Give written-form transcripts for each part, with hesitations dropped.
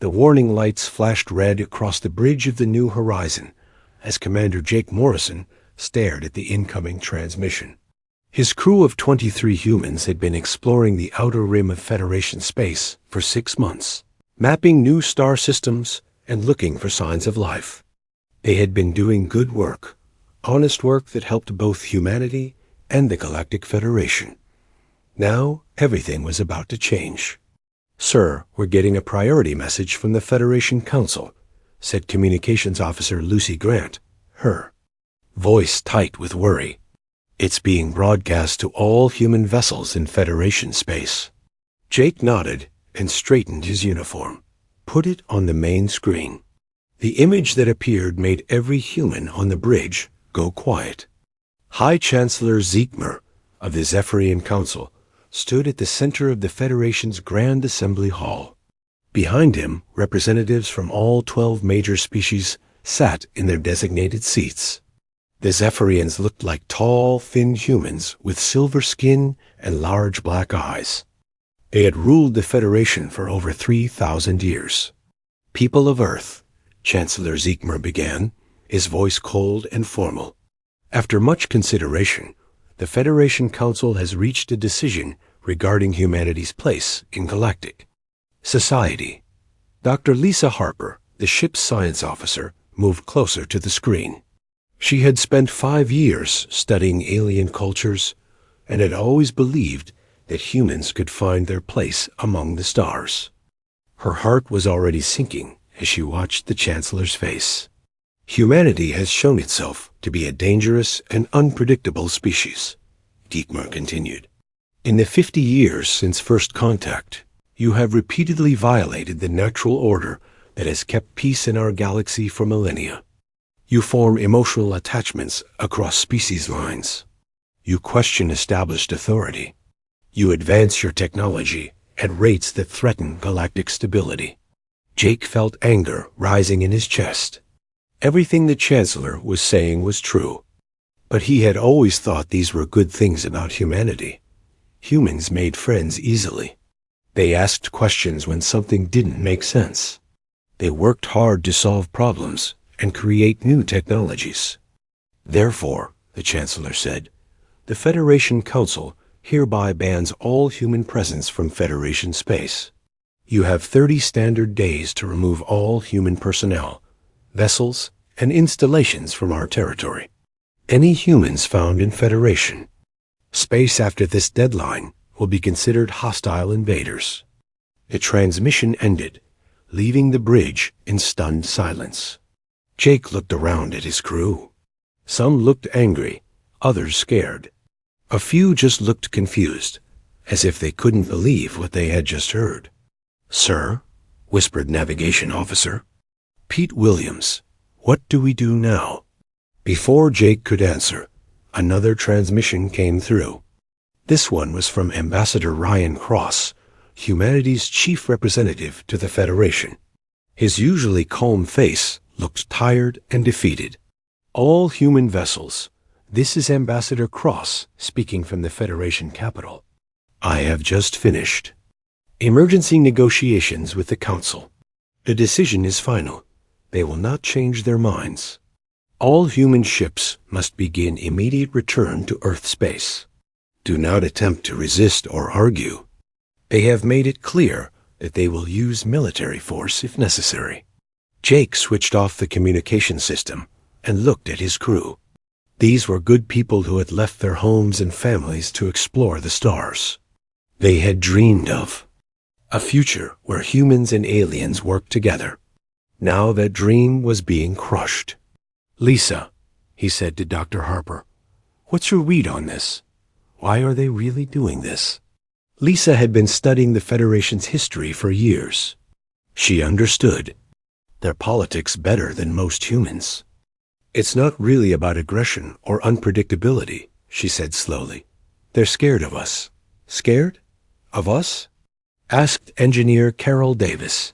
The warning lights flashed red across the bridge of the New Horizon as Commander Jake Morrison stared at the incoming transmission. His crew of 23 humans had been exploring the outer rim of Federation space for 6 months, mapping new star systems and looking for signs of life. They had been doing good work, honest work that helped both humanity and the Galactic Federation. Now, everything was about to change. "Sir, we're getting a priority message from the Federation Council," said Communications Officer Lucy Grant, her voice tight with worry. "It's being broadcast to all human vessels in Federation space." Jake nodded and straightened his uniform. "Put it on the main screen." The image that appeared made every human on the bridge go quiet. High Chancellor Ziegmer of the Zephyrian Council stood at the center of the Federation's Grand Assembly Hall. Behind him, representatives from all 12 major species sat in their designated seats. The Zephyrians looked like tall, thin humans with silver skin and large black eyes. They had ruled the Federation for over 3,000 years. "People of Earth," Chancellor Ziegmer began, his voice cold and formal. "After much consideration, the Federation Council has reached a decision regarding humanity's place in galactic society." Dr. Lisa Harper, the ship's science officer, moved closer to the screen. She had spent 5 years studying alien cultures and had always believed that humans could find their place among the stars. Her heart was already sinking as she watched the Chancellor's face. "Humanity has shown itself to be a dangerous and unpredictable species," Diekmer continued. "In the 50 years since first contact, you have repeatedly violated the natural order that has kept peace in our galaxy for millennia. You form emotional attachments across species lines. You question established authority. You advance your technology at rates that threaten galactic stability." Jake felt anger rising in his chest. Everything the Chancellor was saying was true. But he had always thought these were good things about humanity. Humans made friends easily. They asked questions when something didn't make sense. They worked hard to solve problems and create new technologies. "Therefore," the Chancellor said, "the Federation Council hereby bans all human presence from Federation space. You have 30 standard days to remove all human personnel, vessels, and installations from our territory. Any humans found in Federation space after this deadline will be considered hostile invaders." The transmission ended, leaving the bridge in stunned silence. Jake looked around at his crew. Some looked angry, others scared. A few just looked confused, as if they couldn't believe what they had just heard. "Sir," whispered Navigation Officer Pete Williams, "what do we do now?" Before Jake could answer, another transmission came through. This one was from Ambassador Ryan Cross, humanity's chief representative to the Federation. His usually calm face looked tired and defeated. "All human vessels, this is Ambassador Cross speaking from the Federation capital. I have just finished emergency negotiations with the Council. The decision is final. They will not change their minds. All human ships must begin immediate return to Earth space. Do not attempt to resist or argue. They have made it clear that they will use military force if necessary." Jake switched off the communication system and looked at his crew. These were good people who had left their homes and families to explore the stars. They had dreamed of a future where humans and aliens worked together. Now that dream was being crushed. "Lisa," he said to Dr. Harper, "what's your read on this? Why are they really doing this?" Lisa had been studying the Federation's history for years. She understood their politics better than most humans. "It's not really about aggression or unpredictability," she said slowly. "They're scared of us." "Scared? Of us?" asked Engineer Carol Davis.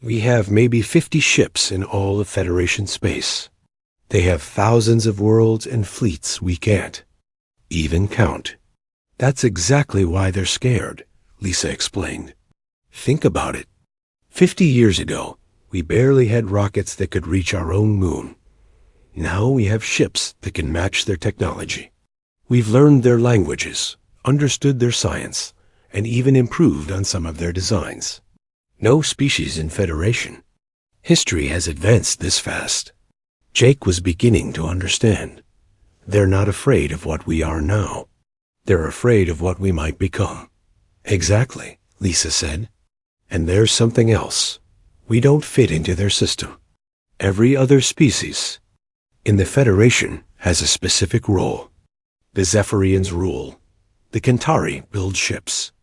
"We have maybe 50 ships in all of Federation space. They have thousands of worlds and fleets we can't even count." "That's exactly why they're scared," Lisa explained. "Think about it. 50 years ago, we barely had rockets that could reach our own moon. Now we have ships that can match their technology. We've learned their languages, understood their science, and even improved on some of their designs. No species in Federation. History has advanced this fast. Jake was beginning to understand. They're not afraid of what we are now. They're afraid of what we might become. Exactly, Lisa said. And there's something else. We don't fit into their system. Every other species in the Federation has a specific role. The Zephyrians rule. The Kentari build ships.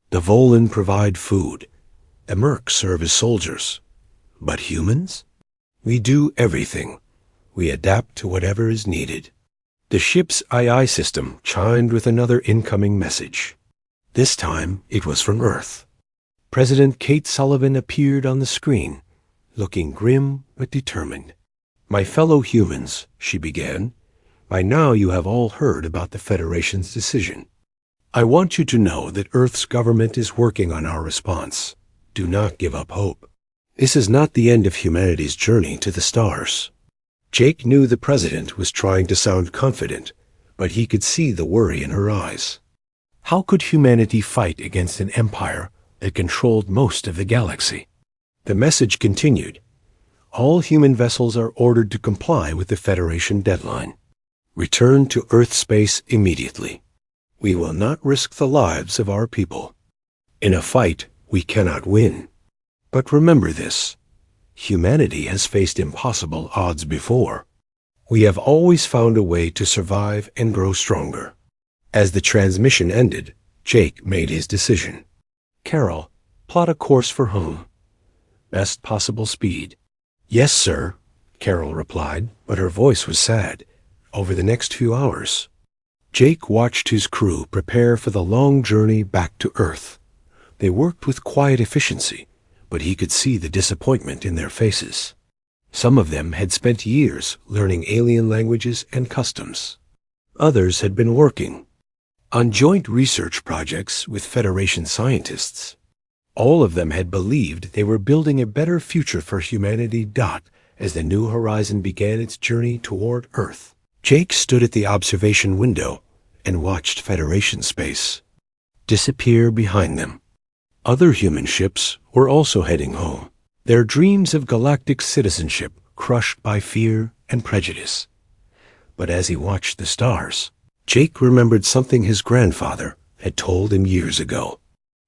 The Volan provide food. The Mercs serve as soldiers. But humans? We do everything. We adapt to whatever is needed. The ship's AI system chimed with another incoming message. This time it was from Earth. President Kate Sullivan appeared on the screen, looking grim but determined. "My fellow humans," she began, "by now you have all heard about the Federation's decision. I want you to know that Earth's government is working on our response. Do not give up hope. This is not the end of humanity's journey to the stars." Jake knew the president was trying to sound confident, but he could see the worry in her eyes. How could humanity fight against an empire that controlled most of the galaxy? The message continued. All human vessels are ordered to comply with the Federation deadline. Return to Earth space immediately. We will not risk the lives of our people. In a fight, we cannot win. But remember this. Humanity has faced impossible odds before. We have always found a way to survive and grow stronger. As the transmission ended, Jake made his decision. "Carol, plot a course for home. Best possible speed." "Yes, sir," Carol replied, but her voice was sad. "Over the next few hours." Jake watched his crew prepare for the long journey back to Earth. They worked with quiet efficiency, but he could see the disappointment in their faces. Some of them had spent years learning alien languages and customs. Others had been working on joint research projects with Federation scientists. All of them had believed they were building a better future for humanity. As the New Horizon began its journey toward Earth, Jake stood at the observation window and watched Federation space disappear behind them. Other human ships were also heading home, their dreams of galactic citizenship crushed by fear and prejudice. But as he watched the stars, Jake remembered something his grandfather had told him years ago.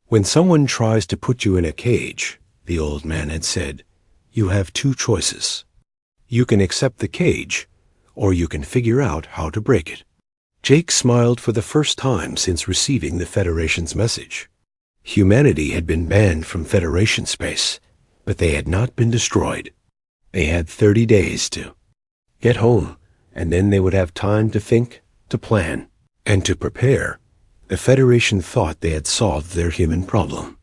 "When someone tries to put you in a cage," the old man had said, "you have two choices. You can accept the cage, or you can figure out how to break it." Jake smiled for the first time since receiving the Federation's message. Humanity had been banned from Federation space, but they had not been destroyed. They had 30 days to get home, and then they would have time to think, to plan, and to prepare. The Federation thought they had solved their human problem.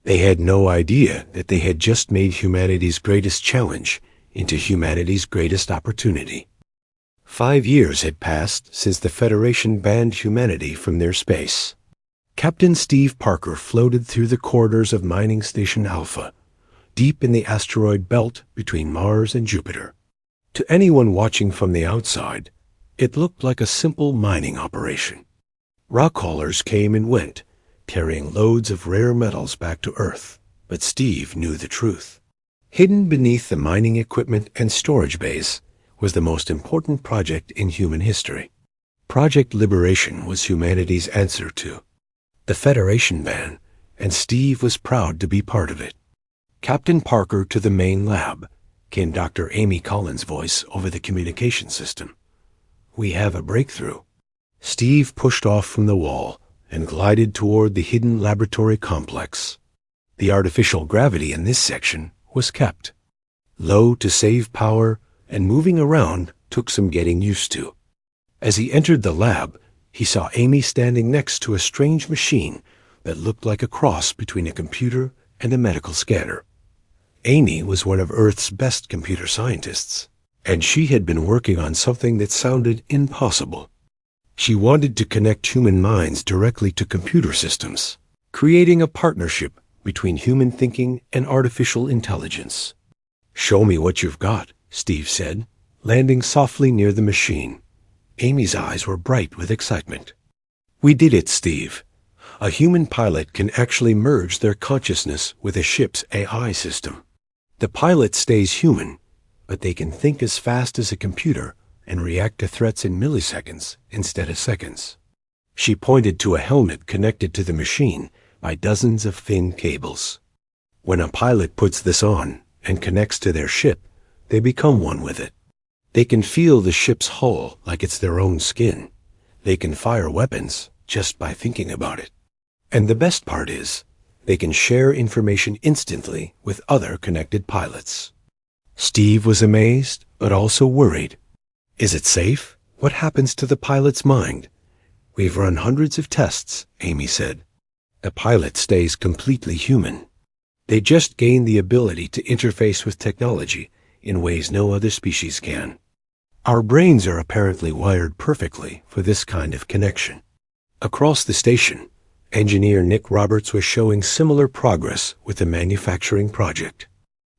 They had no idea that they had just made humanity's greatest challenge into humanity's greatest opportunity. 5 years had passed since the Federation banned humanity from their space. Captain Steve Parker floated through the corridors of Mining Station Alpha, deep in the asteroid belt between Mars and Jupiter. To anyone watching from the outside, it looked like a simple mining operation. Rock haulers came and went, carrying loads of rare metals back to Earth. But Steve knew the truth. Hidden beneath the mining equipment and storage bays was the most important project in human history. Project Liberation was humanity's answer to the Federation ban, and Steve was proud to be part of it. "Captain Parker to the main lab," came Dr. Amy Collins' voice over the communication system. "We have a breakthrough." Steve pushed off from the wall and glided toward the hidden laboratory complex. The artificial gravity in this section was kept low to save power, and moving around took some getting used to. As he entered the lab, he saw Amy standing next to a strange machine that looked like a cross between a computer and a medical scanner. Amy was one of Earth's best computer scientists, and she had been working on something that sounded impossible. She wanted to connect human minds directly to computer systems, creating a partnership between human thinking and artificial intelligence. "Show me what you've got," Steve said, landing softly near the machine. Amy's eyes were bright with excitement. "We did it, Steve. A human pilot can actually merge their consciousness with a ship's AI system. The pilot stays human, but they can think as fast as a computer and react to threats in milliseconds instead of seconds." She pointed to a helmet connected to the machine by dozens of thin cables. "When a pilot puts this on and connects to their ship, they become one with it. They can feel the ship's hull like it's their own skin. They can fire weapons just by thinking about it. And the best part is, they can share information instantly with other connected pilots." Steve was amazed, but also worried. "Is it safe? What happens to the pilot's mind?" "We've run hundreds of tests," Amy said. "The pilot stays completely human. They just gain the ability to interface with technology in ways no other species can. Our brains are apparently wired perfectly for this kind of connection." Across the station, engineer Nick Roberts was showing similar progress with the manufacturing project.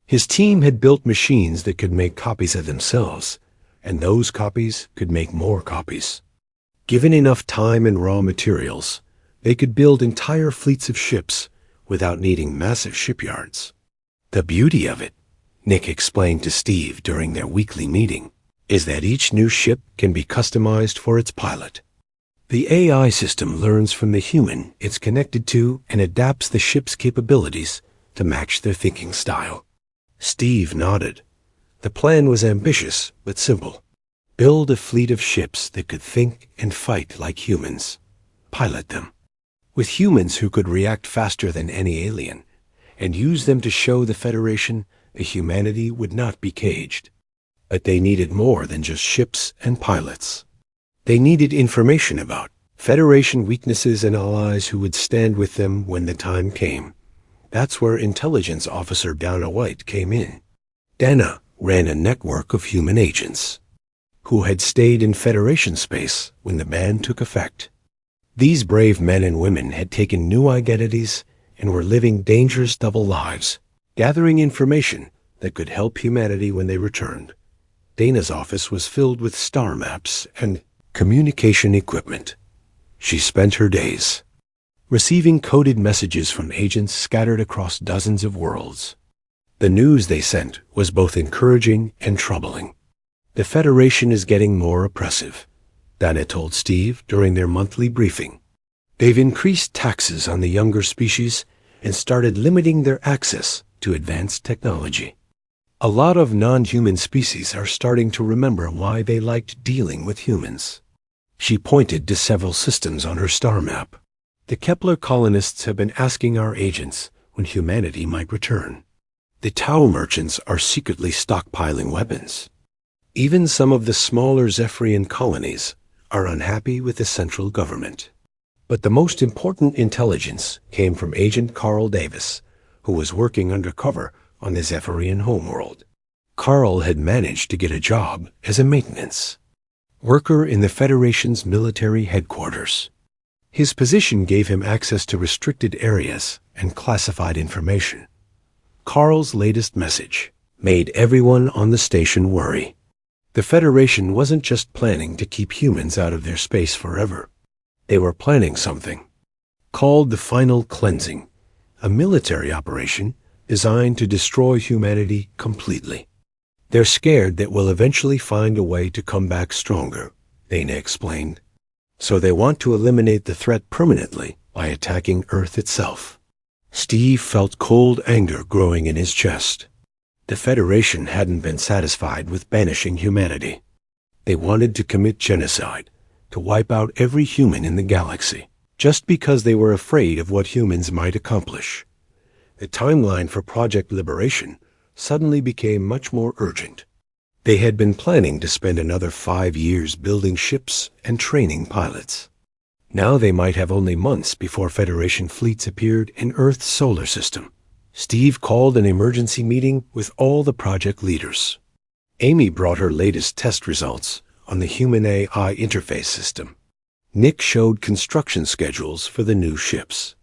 His team had built machines that could make copies of themselves, and those copies could make more copies. Given enough time and raw materials, they could build entire fleets of ships without needing massive shipyards. "The beauty of it," Nick explained to Steve during their weekly meeting, "is that each new ship can be customized for its pilot. The AI system learns from the human it's connected to and adapts the ship's capabilities to match their thinking style." Steve nodded. The plan was ambitious but simple. Build a fleet of ships that could think and fight like humans. Pilot them. With humans who could react faster than any alien, and use them to show the Federation that humanity would not be caged. But they needed more than just ships and pilots. They needed information about Federation weaknesses and allies who would stand with them when the time came. That's where Intelligence Officer Dana White came in. Dana ran a network of human agents who had stayed in Federation space when the ban took effect. These brave men and women had taken new identities and were living dangerous double lives, gathering information that could help humanity when they returned. Dana's office was filled with star maps and communication equipment. She spent her days receiving coded messages from agents scattered across dozens of worlds. The news they sent was both encouraging and troubling. "The Federation is getting more oppressive," Dana told Steve during their monthly briefing. "They've increased taxes on the younger species and started limiting their access to advanced technology. A lot of non-human species are starting to remember why they liked dealing with humans." She pointed to several systems on her star map. "The Kepler colonists have been asking our agents when humanity might return. The Tau merchants are secretly stockpiling weapons. Even some of the smaller Zephyrian colonies are unhappy with the central government." But the most important intelligence came from Agent Carl Davis, who was working undercover on the Zephyrian homeworld. Carl had managed to get a job as a maintenance worker in the Federation's military headquarters. His position gave him access to restricted areas and classified information. Carl's latest message made everyone on the station worry. The Federation wasn't just planning to keep humans out of their space forever. They were planning something called the Final Cleansing, a military operation designed to destroy humanity completely. "They're scared that we'll eventually find a way to come back stronger," Dana explained. "So they want to eliminate the threat permanently by attacking Earth itself." Steve felt cold anger growing in his chest. The Federation hadn't been satisfied with banishing humanity. They wanted to commit genocide, to wipe out every human in the galaxy, just because they were afraid of what humans might accomplish. The timeline for Project Liberation suddenly became much more urgent. They had been planning to spend another 5 years building ships and training pilots. Now they might have only months before Federation fleets appeared in Earth's solar system. Steve called an emergency meeting with all the project leaders. Amy brought her latest test results on the human-AI interface system. Nick showed construction schedules for the new ships.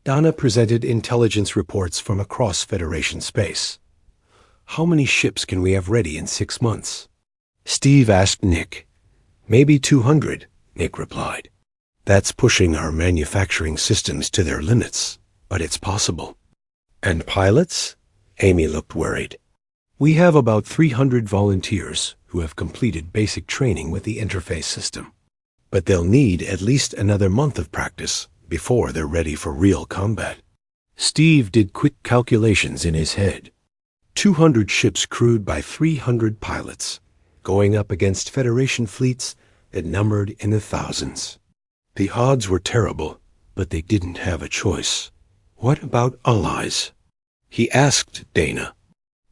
Donna presented intelligence reports from across Federation space. How many ships can we have ready in 6 months? Steve asked Nick. Maybe 200, Nick replied. That's pushing our manufacturing systems to their limits, but it's possible. And pilots? Amy looked worried. We have about 300 volunteers who have completed basic training with the interface system. But they'll need at least another month of practice before they're ready for real combat. Steve did quick calculations in his head. 200 ships crewed by 300 pilots, going up against Federation fleets that numbered in the thousands. The odds were terrible, but they didn't have a choice. What about allies? He asked Dana.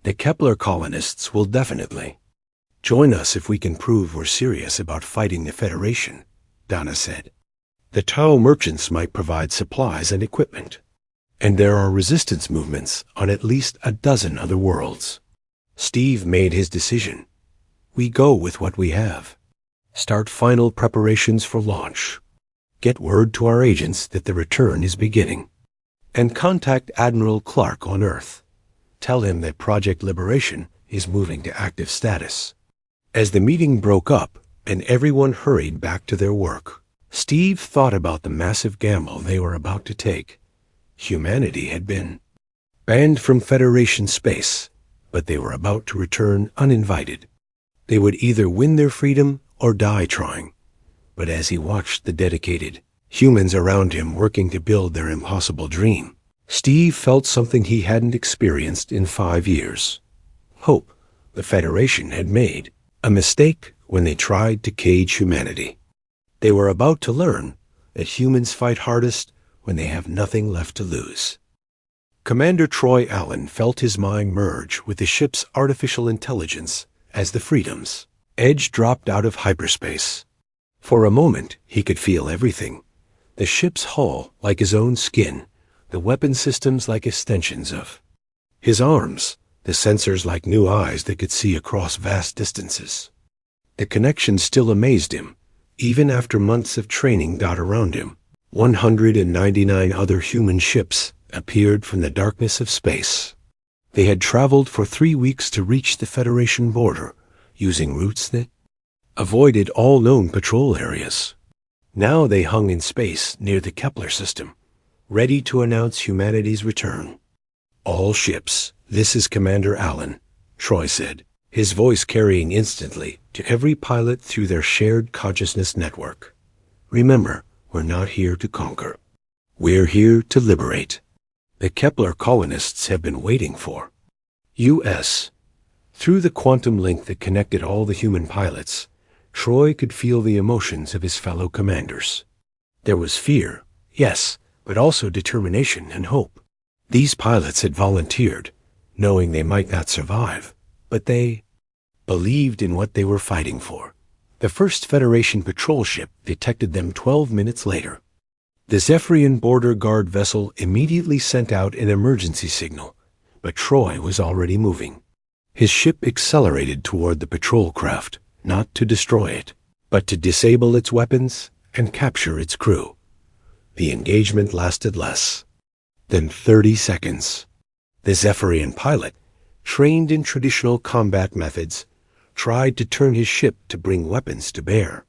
The Kepler colonists will definitely join us if we can prove we're serious about fighting the Federation, Donna said. The Tau merchants might provide supplies and equipment. And there are resistance movements on at least a dozen other worlds. Steve made his decision. We go with what we have. Start final preparations for launch. Get word to our agents that the return is beginning. And contact Admiral Clark on Earth. Tell him that Project Liberation is moving to active status. As the meeting broke up and everyone hurried back to their work, Steve thought about the massive gamble they were about to take. Humanity had been banned from Federation space, but they were about to return uninvited. They would either win their freedom or die trying. But as he watched the dedicated humans around him working to build their impossible dream, Steve felt something he hadn't experienced in 5 years. Hope. The Federation had made a mistake when they tried to cage humanity. They were about to learn that humans fight hardest when they have nothing left to lose. Commander Troy Allen felt his mind merge with the ship's artificial intelligence as the Freedom's edge dropped out of hyperspace. For a moment, he could feel everything. The ship's hull like his own skin, the weapon systems like extensions of his arms, the sensors like new eyes that could see across vast distances. The connection still amazed him, even after months of training got around him. 199 other human ships appeared from the darkness of space. They had traveled for 3 weeks to reach the Federation border, using routes that avoided all known patrol areas. Now they hung in space near the Kepler system, ready to announce humanity's return. All ships, this is Commander Allen, Troy said, his voice carrying instantly to every pilot through their shared consciousness network. Remember, we're not here to conquer. We're here to liberate. The Kepler colonists have been waiting for. U.S. Through the quantum link that connected all the human pilots, Troy could feel the emotions of his fellow commanders. There was fear, yes, but also determination and hope. These pilots had volunteered, knowing they might not survive, but they believed in what they were fighting for. The first Federation patrol ship detected them 12 minutes later. The Zephyrian border guard vessel immediately sent out an emergency signal, but Troy was already moving. His ship accelerated toward the patrol craft, not to destroy it, but to disable its weapons and capture its crew. The engagement lasted less than 30 seconds. The Zephyrian pilot, trained in traditional combat methods, tried to turn his ship to bring weapons to bear.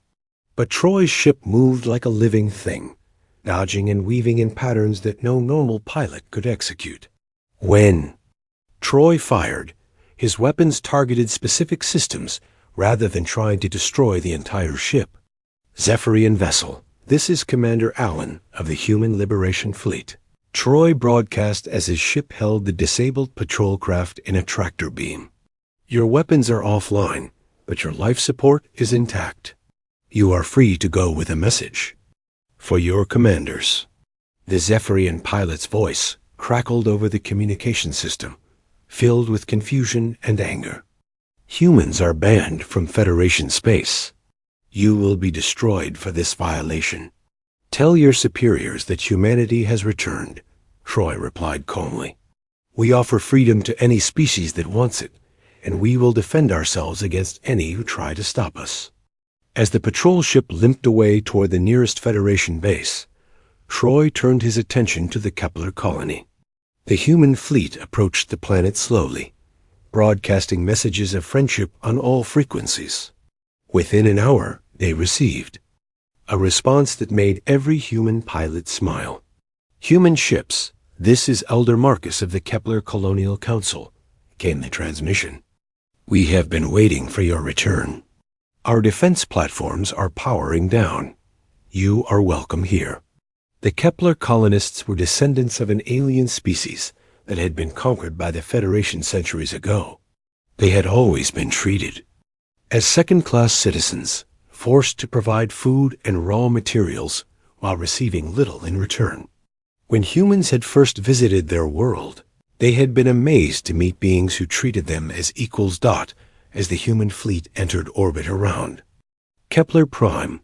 But Troy's ship moved like a living thing, dodging and weaving in patterns that no normal pilot could execute. When Troy fired, his weapons targeted specific systems rather than trying to destroy the entire ship. Zephyrian vessel, this is Commander Allen of the Human Liberation Fleet. Troy broadcast as his ship held the disabled patrol craft in a tractor beam. Your weapons are offline, but your life support is intact. You are free to go with a message. For your commanders. The Zephyrian pilot's voice crackled over the communication system, filled with confusion and anger. Humans are banned from Federation space. You will be destroyed for this violation. Tell your superiors that humanity has returned, Troy replied calmly. We offer freedom to any species that wants it, and we will defend ourselves against any who try to stop us. As the patrol ship limped away toward the nearest Federation base, Troy turned his attention to the Kepler colony. The human fleet approached the planet slowly, broadcasting messages of friendship on all frequencies. Within an hour, they received a response that made every human pilot smile. "Human ships, this is Elder Marcus of the Kepler Colonial Council," came the transmission. "We have been waiting for your return. Our defense platforms are powering down. You are welcome here." The Kepler colonists were descendants of an alien species that had been conquered by the Federation centuries ago. They had always been treated as second-class citizens, forced to provide food and raw materials while receiving little in return. When humans had first visited their world, they had been amazed to meet beings who treated them as equals. As the human fleet entered orbit around Kepler Prime,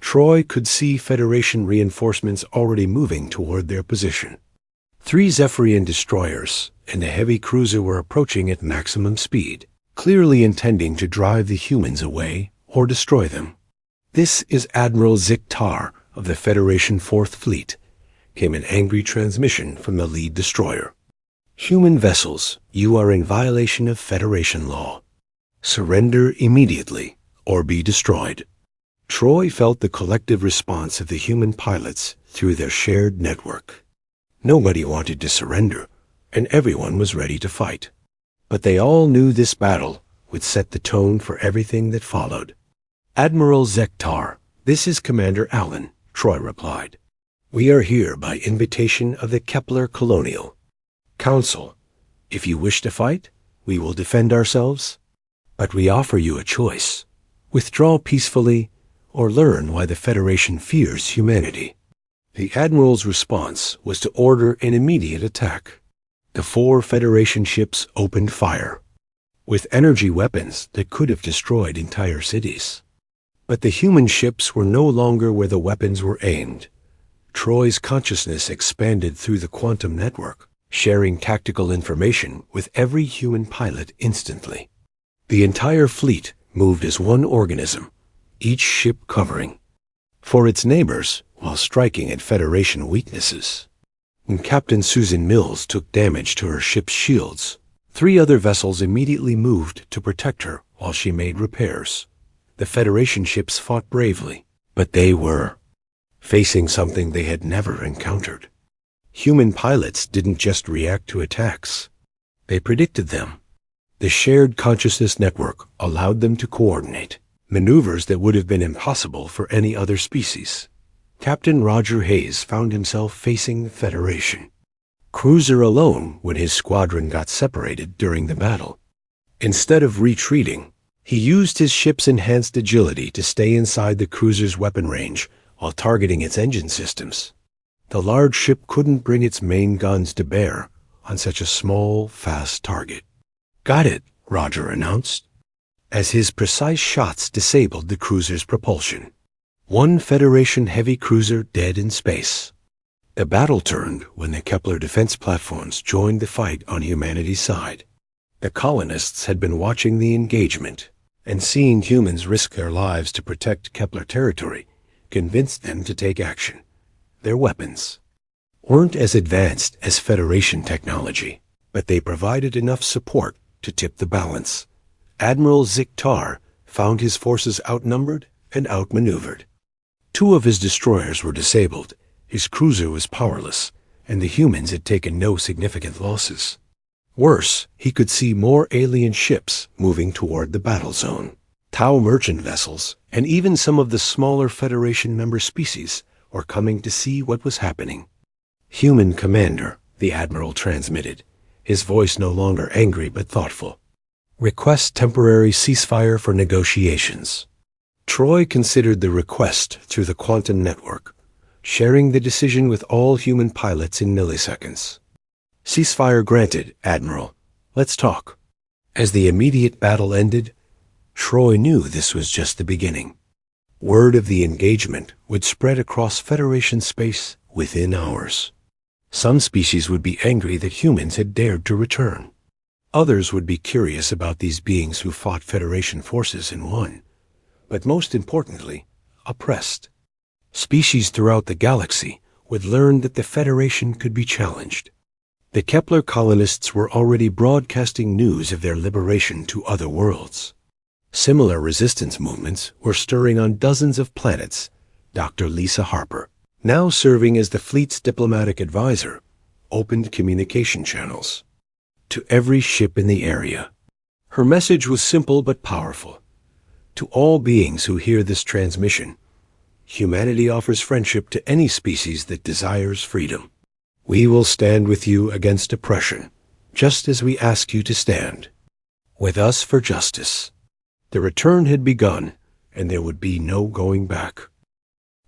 Troy could see Federation reinforcements already moving toward their position. 3 Zephyrian destroyers and a heavy cruiser were approaching at maximum speed, clearly intending to drive the humans away or destroy them. "This is Admiral Ziktar of the Federation 4th Fleet," came an angry transmission from the lead destroyer. "Human vessels, you are in violation of Federation law. Surrender immediately or be destroyed." Troy felt the collective response of the human pilots through their shared network. Nobody wanted to surrender, and everyone was ready to fight. But they all knew this battle would set the tone for everything that followed. "Admiral Ziktar, this is Commander Allen," Troy replied. "We are here by invitation of the Kepler Colonial Council. If you wish to fight, we will defend ourselves. But we offer you a choice: withdraw peacefully or learn why the Federation fears humanity." The Admiral's response was to order an immediate attack. The 4 Federation ships opened fire, with energy weapons that could have destroyed entire cities. But the human ships were no longer where the weapons were aimed. Troy's consciousness expanded through the quantum network, sharing tactical information with every human pilot instantly. The entire fleet moved as one organism, each ship covering for its neighbors while striking at Federation weaknesses. When Captain Susan Mills took damage to her ship's shields, 3 other vessels immediately moved to protect her while she made repairs. The Federation ships fought bravely, but they were facing something they had never encountered. Human pilots didn't just react to attacks. They predicted them. The shared consciousness network allowed them to coordinate maneuvers that would have been impossible for any other species. Captain Roger Hayes found himself facing the Federation cruiser alone when his squadron got separated during the battle. Instead of retreating, he used his ship's enhanced agility to stay inside the cruiser's weapon range while targeting its engine systems. The large ship couldn't bring its main guns to bear on such a small, fast target. "Got it," Roger announced, as his precise shots disabled the cruiser's propulsion. 1 Federation heavy cruiser dead in space. The battle turned when the Kepler defense platforms joined the fight on humanity's side. The colonists had been watching the engagement, and seeing humans risk their lives to protect Kepler territory convinced them to take action. Their weapons weren't as advanced as Federation technology, but they provided enough support to tip the balance. Admiral Ziktar found his forces outnumbered and outmaneuvered. 2 of his destroyers were disabled, his cruiser was powerless, and the humans had taken no significant losses. Worse, he could see more alien ships moving toward the battle zone. Tau merchant vessels, and even some of the smaller Federation member species, were coming to see what was happening. "Human Commander," the Admiral transmitted, his voice no longer angry but thoughtful. "Request temporary ceasefire for negotiations." Troy considered the request through the quantum network, sharing the decision with all human pilots in milliseconds. "Ceasefire granted, Admiral. Let's talk." As the immediate battle ended, Troy knew this was just the beginning. Word of the engagement would spread across Federation space within hours. Some species would be angry that humans had dared to return. Others would be curious about these beings who fought Federation forces and won. But most importantly, oppressed. Species throughout the galaxy would learn that the Federation could be challenged. The Kepler colonists were already broadcasting news of their liberation to other worlds. Similar resistance movements were stirring on dozens of planets. Dr. Lisa Harper, now serving as the fleet's diplomatic advisor, opened communication channels to every ship in the area. Her message was simple but powerful. To all beings who hear this transmission, humanity offers friendship to any species that desires freedom. We will stand with you against oppression, just as we ask you to stand with us for justice. The return had begun, and there would be no going back.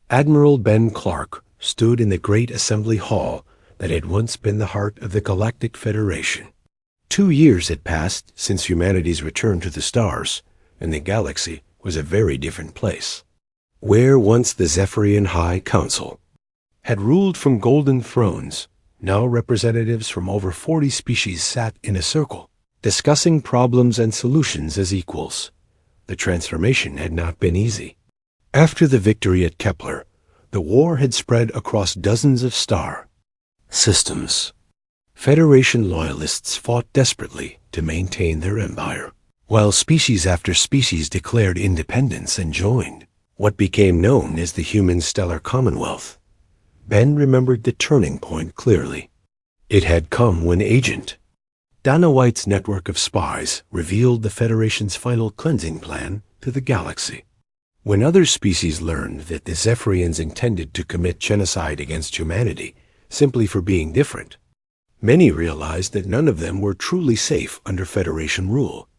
Admiral Ben Clark stood in the great assembly hall that had once been the heart of the Galactic Federation. 2 years had passed since humanity's return to the stars, and the galaxy was a very different place. Where once the Zephyrian High Council had ruled from golden thrones, now representatives from over 40 species sat in a circle, discussing problems and solutions as equals. The transformation had not been easy. After the victory at Kepler, the war had spread across dozens of star systems. Federation loyalists fought desperately to maintain their empire, while species after species declared independence and joined what became known as the Human Stellar Commonwealth. Ben remembered the turning point clearly. It had come when Agent Dana White's network of spies revealed the Federation's final cleansing plan to the galaxy. When other species learned that the Zephyrians intended to commit genocide against humanity simply for being different, many realized that none of them were truly safe under Federation rule.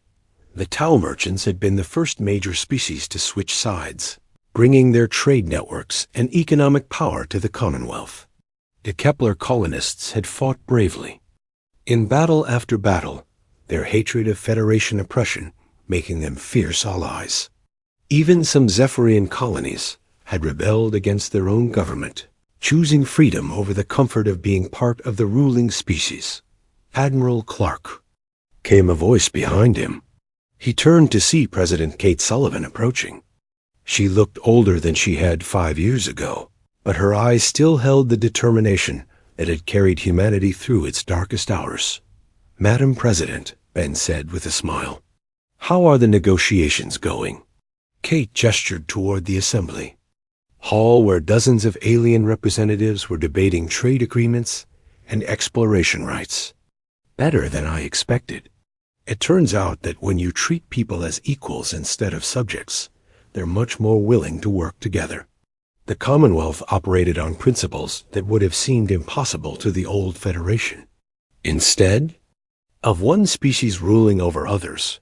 The Tau merchants had been the first major species to switch sides, bringing their trade networks and economic power to the Commonwealth. The Kepler colonists had fought bravely, in battle after battle, their hatred of Federation oppression making them fierce allies. Even some Zephyrian colonies had rebelled against their own government, choosing freedom over the comfort of being part of the ruling species. Admiral Clark. Came a voice behind him. He turned to see President Kate Sullivan approaching. She looked older than she had 5 years ago, but her eyes still held the determination that had carried humanity through its darkest hours. Madam President, Ben said with a smile, how are the negotiations going? Kate gestured toward the assembly hall where dozens of alien representatives were debating trade agreements and exploration rights. Better than I expected. It turns out that when you treat people as equals instead of subjects, they're much more willing to work together. The Commonwealth operated on principles that would have seemed impossible to the old Federation. Instead of one species ruling over others,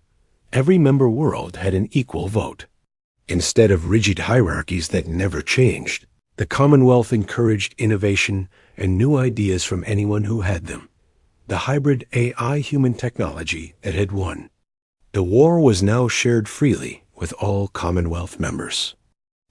every member world had an equal vote. Instead of rigid hierarchies that never changed, the Commonwealth encouraged innovation and new ideas from anyone who had them. The hybrid AI-human technology that had won. The war was now shared freely with all Commonwealth members.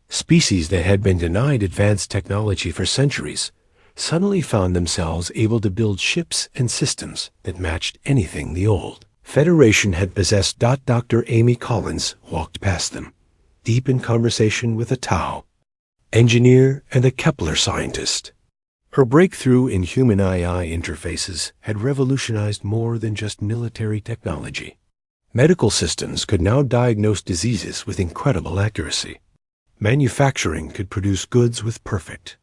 Species that had been denied advanced technology for centuries suddenly found themselves able to build ships and systems that matched anything the old Federation had possessed. Dr. Amy Collins walked past them, deep in conversation with a Tau engineer and a Kepler scientist. Her breakthrough in human AI interfaces had revolutionized more than just military technology. Medical systems could now diagnose diseases with incredible accuracy. Manufacturing could produce goods with perfect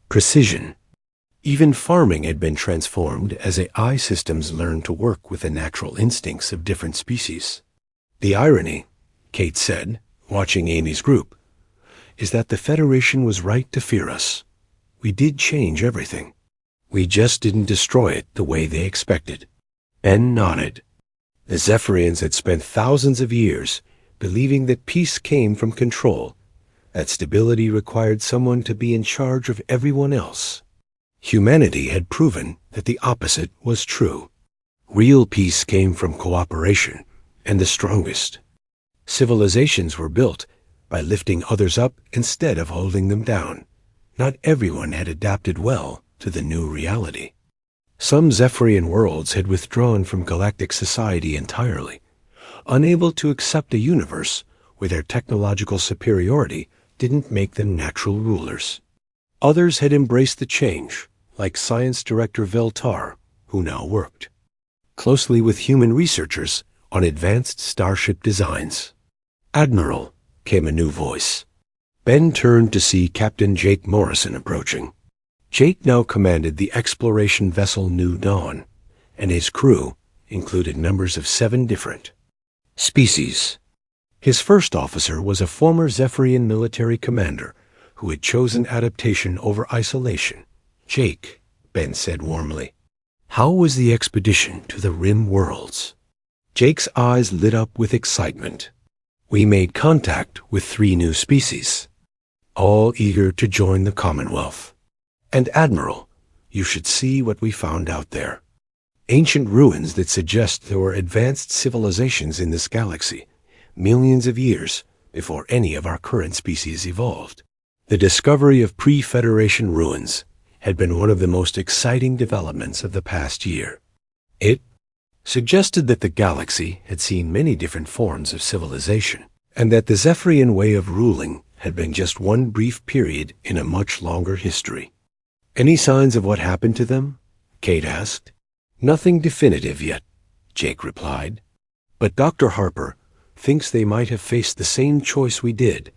precision. Even farming had been transformed as AI systems learned to work with the natural instincts of different species. The irony, Kate said, watching Amy's group, is that the Federation was right to fear us. We did change everything. We just didn't destroy it the way they expected. Ben nodded. The Zephyrians had spent thousands of years believing that peace came from control, that stability required someone to be in charge of everyone else. Humanity had proven that the opposite was true. Real peace came from cooperation, and the strongest. Civilizations were built by lifting others up instead of holding them down. Not everyone had adapted well to the new reality. Some Zephyrian worlds had withdrawn from galactic society entirely, unable to accept a universe where their technological superiority didn't make them natural rulers. Others had embraced the change, like Science Director Veltar, who now worked closely with human researchers on advanced starship designs. "Admiral," came a new voice. Ben turned to see Captain Jake Morrison approaching. Jake now commanded the exploration vessel New Dawn, and his crew included members of 7 different species. His first officer was a former Zephyrian military commander who had chosen adaptation over isolation. "Jake," Ben said warmly, "how was the expedition to the Rim Worlds?" Jake's eyes lit up with excitement. "We made contact with 3 new species, all eager to join the Commonwealth. And Admiral, you should see what we found out there. Ancient ruins that suggest there were advanced civilizations in this galaxy, millions of years before any of our current species evolved." The discovery of pre-Federation ruins had been one of the most exciting developments of the past year. It suggested that the galaxy had seen many different forms of civilization, and that the Zephyrian way of ruling had been just one brief period in a much longer history. "Any signs of what happened to them?" Kate asked. "Nothing definitive yet," Jake replied. "But Dr. Harper thinks they might have faced the same choice we did: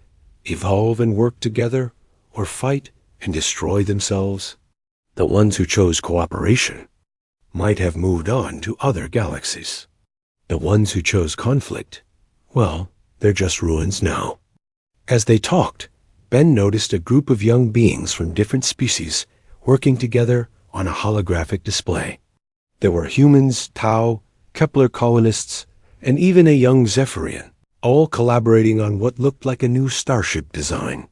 evolve and work together, or fight and destroy themselves. The ones who chose cooperation might have moved on to other galaxies. The ones who chose conflict, well, they're just ruins now." As they talked, Ben noticed a group of young beings from different species working together on a holographic display. There were humans, Tau, Kepler colonists, and even a young Zephyrian, all collaborating on what looked like a new starship design.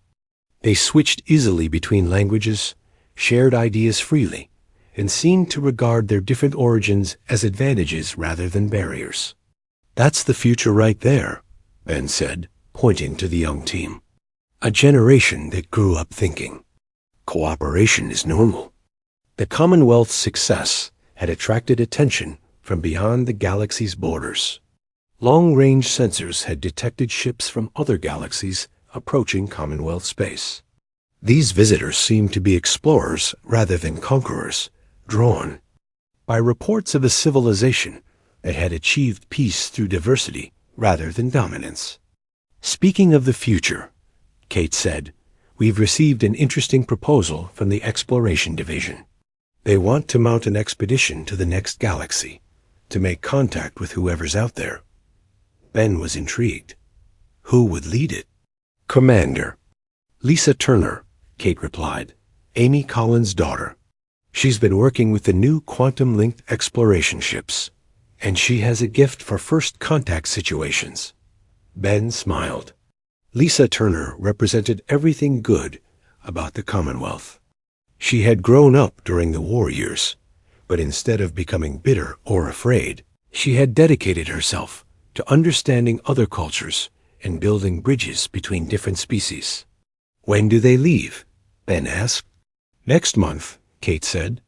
They switched easily between languages, shared ideas freely, and seemed to regard their different origins as advantages rather than barriers. "That's the future right there," Ben said, pointing to the young team. "A generation that grew up thinking cooperation is normal." The Commonwealth's success had attracted attention from beyond the galaxy's borders. Long-range sensors had detected ships from other galaxies approaching Commonwealth space. These visitors seemed to be explorers rather than conquerors, drawn by reports of a civilization that had achieved peace through diversity rather than dominance. "Speaking of the future," Kate said, "we've received an interesting proposal from the Exploration Division. They want to mount an expedition to the next galaxy to make contact with whoever's out there." Ben was intrigued. "Who would lead it?" "Commander Lisa Turner," Kate replied, "Amy Collins' daughter. She's been working with the new quantum-linked exploration ships, and she has a gift for first contact situations." Ben smiled. Lisa Turner represented everything good about the Commonwealth. She had grown up during the war years, but instead of becoming bitter or afraid, she had dedicated herself to understanding other cultures and building bridges between different species. "When do they leave?" Ben asked. "Next month," Kate said.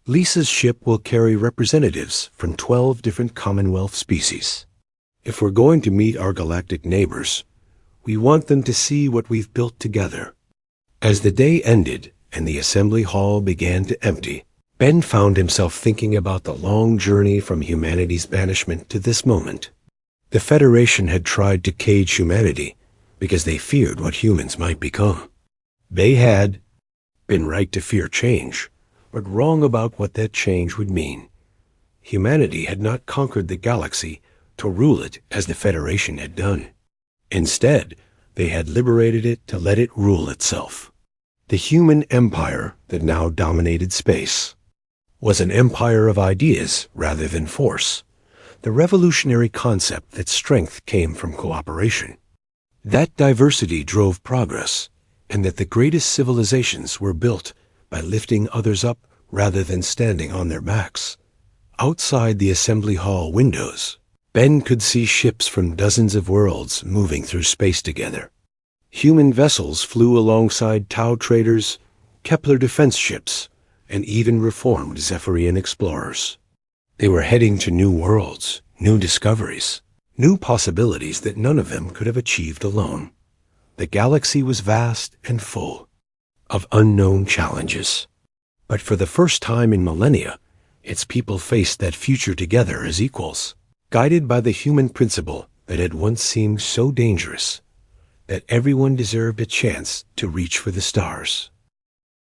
"Lisa's ship will carry representatives from 12 different Commonwealth species. If we're going to meet our galactic neighbors, we want them to see what we've built together." As the day ended and the assembly hall began to empty, Ben found himself thinking about the long journey from humanity's banishment to this moment. The Federation had tried to cage humanity because they feared what humans might become. They had been right to fear change, but wrong about what that change would mean. Humanity had not conquered the galaxy to rule it as the Federation had done. Instead, they had liberated it to let it rule itself. The human empire that now dominated space was an empire of ideas rather than force, the revolutionary concept that strength came from cooperation, that diversity drove progress, and that the greatest civilizations were built by lifting others up rather than standing on their backs. Outside the assembly hall windows, Ben could see ships from dozens of worlds moving through space together. Human vessels flew alongside Tau traders, Kepler defense ships, and even reformed Zephyrian explorers. They were heading to new worlds, new discoveries, new possibilities that none of them could have achieved alone. The galaxy was vast and full, of unknown challenges. But for the first time in millennia, its people faced that future together as equals, guided by the human principle that had once seemed so dangerous, that everyone deserved a chance to reach for the stars.